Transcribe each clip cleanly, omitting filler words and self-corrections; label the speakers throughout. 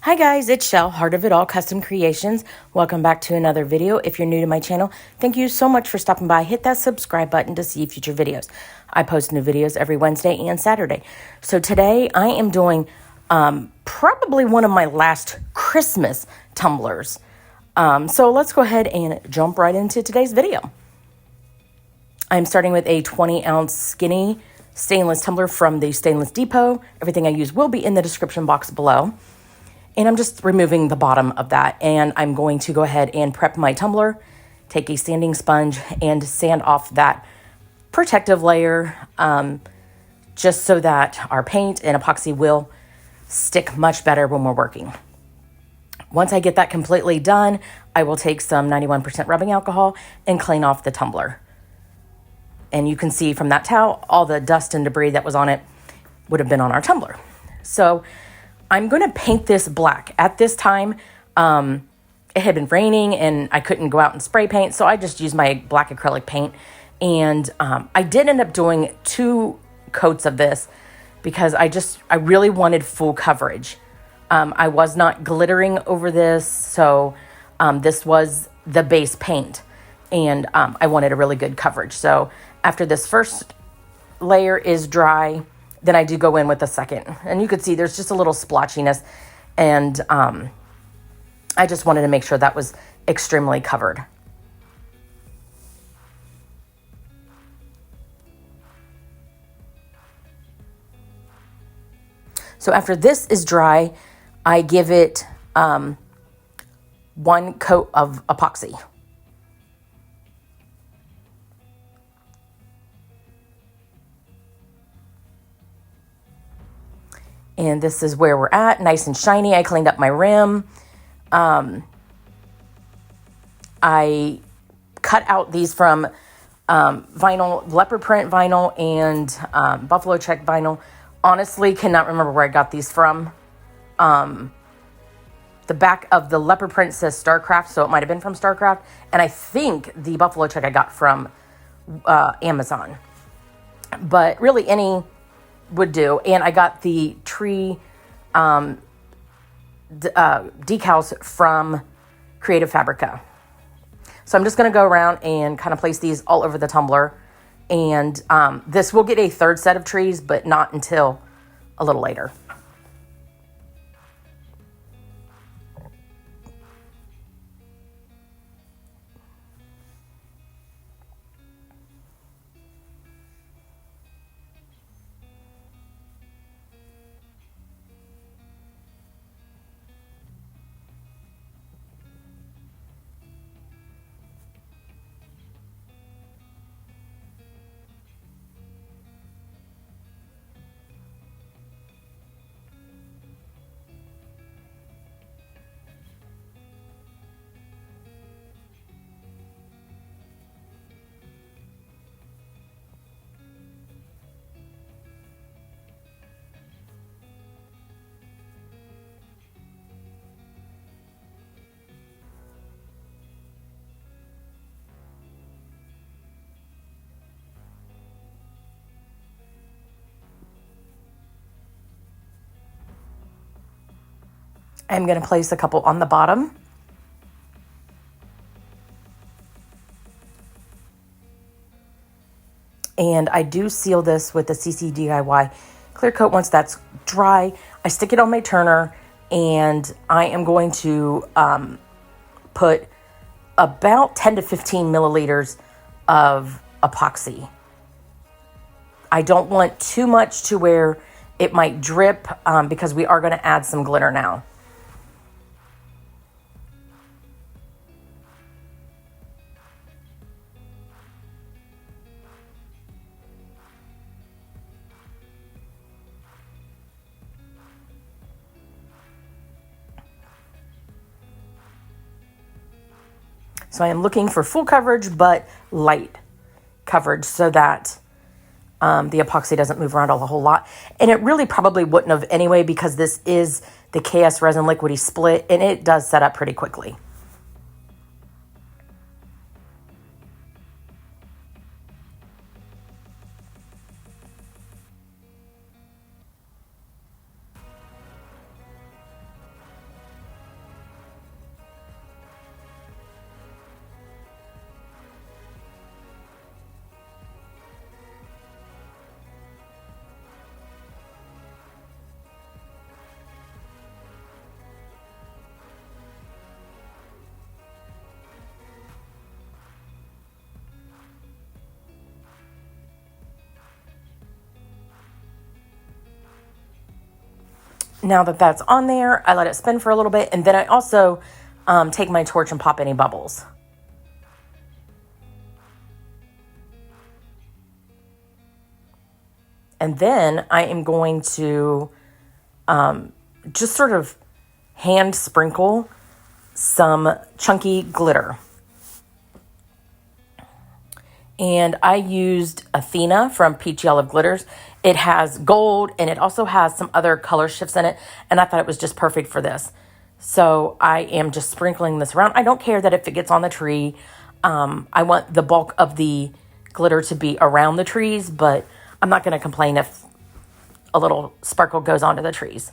Speaker 1: Hi guys, it's Shell, Heart of It All Custom Creations. Welcome back to another video. If you're new to my channel, thank you so much for stopping by. Hit that subscribe button to see future videos. I post new videos every Wednesday and Saturday. So today I am doing probably one of my last Christmas tumblers. So let's go ahead and jump right into today's video. I'm starting with a 20-ounce skinny stainless tumbler from the Stainless Depot. Everything I use will be in the description box below. And I'm just removing the bottom of that. And I'm going to go ahead and prep my tumbler, take a sanding sponge and sand off that protective layer just so that our paint and epoxy will stick much better when we're working. Once I get that completely done, I will take some 91% rubbing alcohol and clean off the tumbler. And you can see from that towel, all the dust and debris that was on it would have been on our tumbler. So I'm going to paint this black. At this time, it had been raining and I couldn't go out and spray paint, so I just used my black acrylic paint. And I did end up doing 2 coats of this because I really wanted full coverage. I was not glittering over this, so this was the base paint. And I wanted a really good coverage. So after this first layer is dry, then I do go in with the second. And you could see there's just a little splotchiness. And I just wanted to make sure that was extremely covered. So after this is dry, I give it 1 coat of epoxy. And this is where we're at, nice and shiny. I cleaned up my rim. I cut out these from vinyl, leopard print vinyl and buffalo check vinyl. Honestly, cannot remember where I got these from. The back of the leopard print says Starcraft, so it might have been from Starcraft. And I think the buffalo check I got from Amazon. But really any would do. And I got the tree decals from Creative Fabrica. So I'm just going to go around and kind of place these all over the tumbler. And this will get a 3rd set of trees, but not until a little later. I'm going to place a couple on the bottom. And I do seal this with the CC DIY clear coat. Once that's dry, I stick it on my turner and I am going to put about 10 to 15 milliliters of epoxy. I don't want too much to where it might drip because we are going to add some glitter now. So I am looking for full coverage, but light coverage so that the epoxy doesn't move around a whole lot. And it really probably wouldn't have anyway because this is the KS Resin Liquidy Split and it does set up pretty quickly. Now that that's on there, I let it spin for a little bit, and then I also take my torch and pop any bubbles. And then I am going to just sort of hand sprinkle some chunky glitter. And I used Athena from Peachy Olive Glitters. It has gold and it also has some other color shifts in it. And I thought it was just perfect for this. So I am just sprinkling this around. I don't care that if it gets on the tree. I want the bulk of the glitter to be around the trees, but I'm not going to complain if a little sparkle goes onto the trees.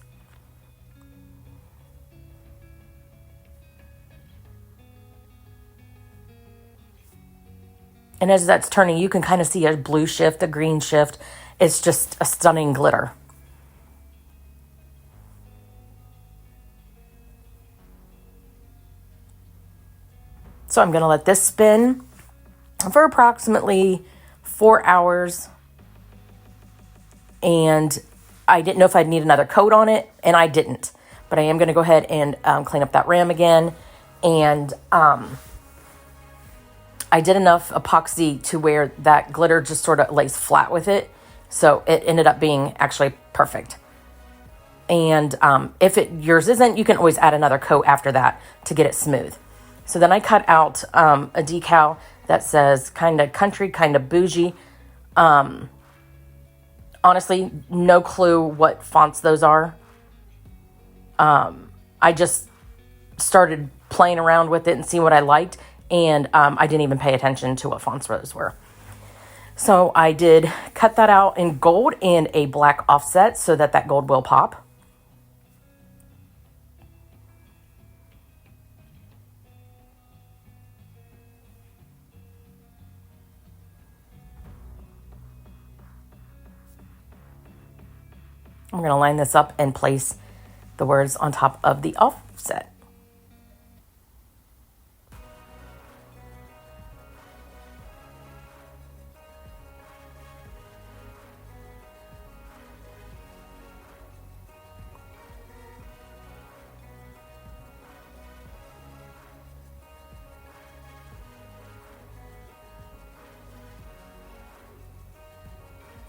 Speaker 1: And as that's turning, you can kind of see a blue shift, a green shift. It's just a stunning glitter. So I'm going to let this spin for approximately 4 hours. And I didn't know if I'd need another coat on it, and I didn't. But I am going to go ahead and clean up that ram again. And I did enough epoxy to where that glitter just sort of lays flat with it. So it ended up being actually perfect. And if yours isn't, you can always add another coat after that to get it smooth. So then I cut out a decal that says kind of country, kind of bougie. Honestly, no clue what fonts those are. I just started playing around with it and seeing what I liked. And I didn't even pay attention to what fonts those were. So I did cut that out in gold and a black offset so that that gold will pop. I'm going to line this up and place the words on top of the offset.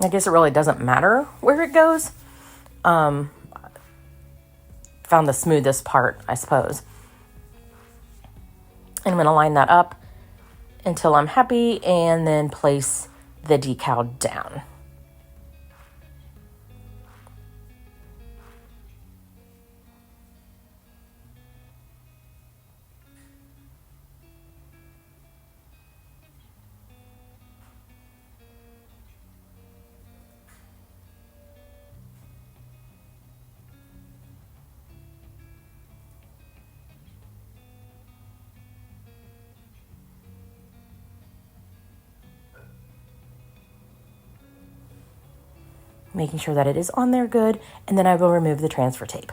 Speaker 1: I guess it really doesn't matter where it goes. Found the smoothest part, I suppose. And I'm going to line that up until I'm happy and then place the decal down. Making sure that it is on there good, and then I will remove the transfer tape.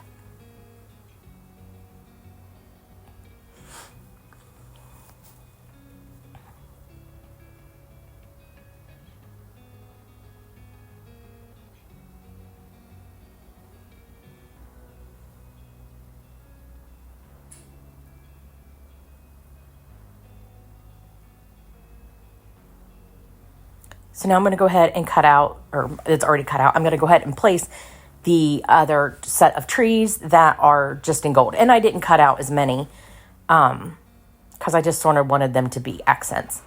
Speaker 1: So now I'm going to go ahead and cut out, or it's already cut out. I'm going to go ahead and place the other set of trees that are just in gold. And I didn't cut out as many because I just sort of wanted them to be accents.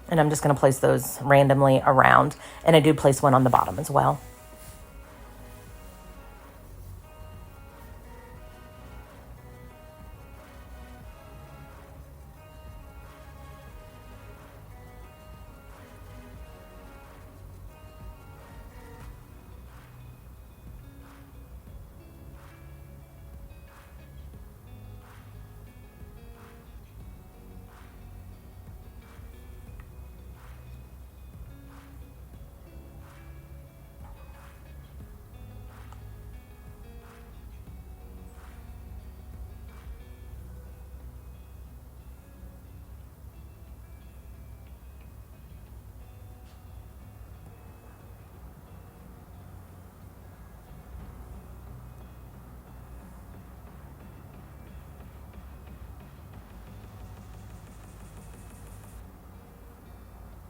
Speaker 1: And I'm just going to place those randomly around. And I do place one on the bottom as well.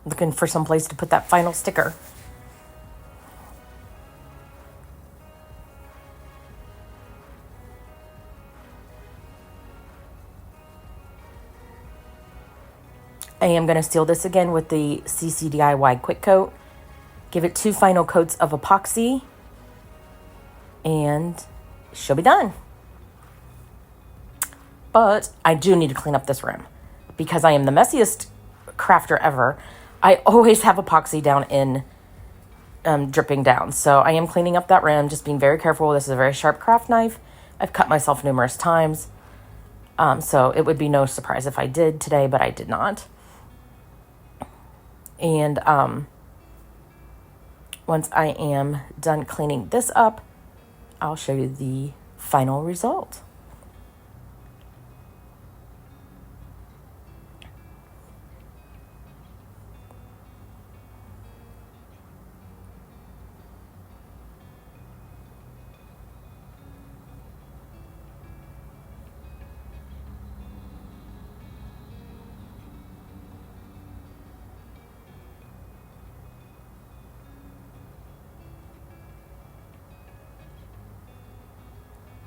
Speaker 1: Looking for some place to put that final sticker. I am going to seal this again with the CCDIY Quick Coat. Give it 2 final coats of epoxy. And she'll be done. But I do need to clean up this rim. Because I am the messiest crafter ever. I always have epoxy down in dripping down. So I am cleaning up that rim. Just being very careful. This is a very sharp craft knife. I've cut myself numerous times. So it would be no surprise if I did today, but I did not. And once I am done cleaning this up, I'll show you the final result.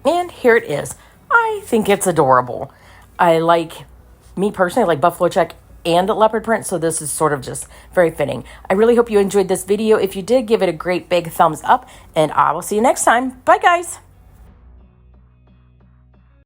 Speaker 1: And here it is. I think it's adorable. Me personally, I like buffalo check and leopard print, so this is sort of just very fitting. I really hope you enjoyed this video. If you did, give it a great big thumbs up, and I will see you next time. Bye, guys.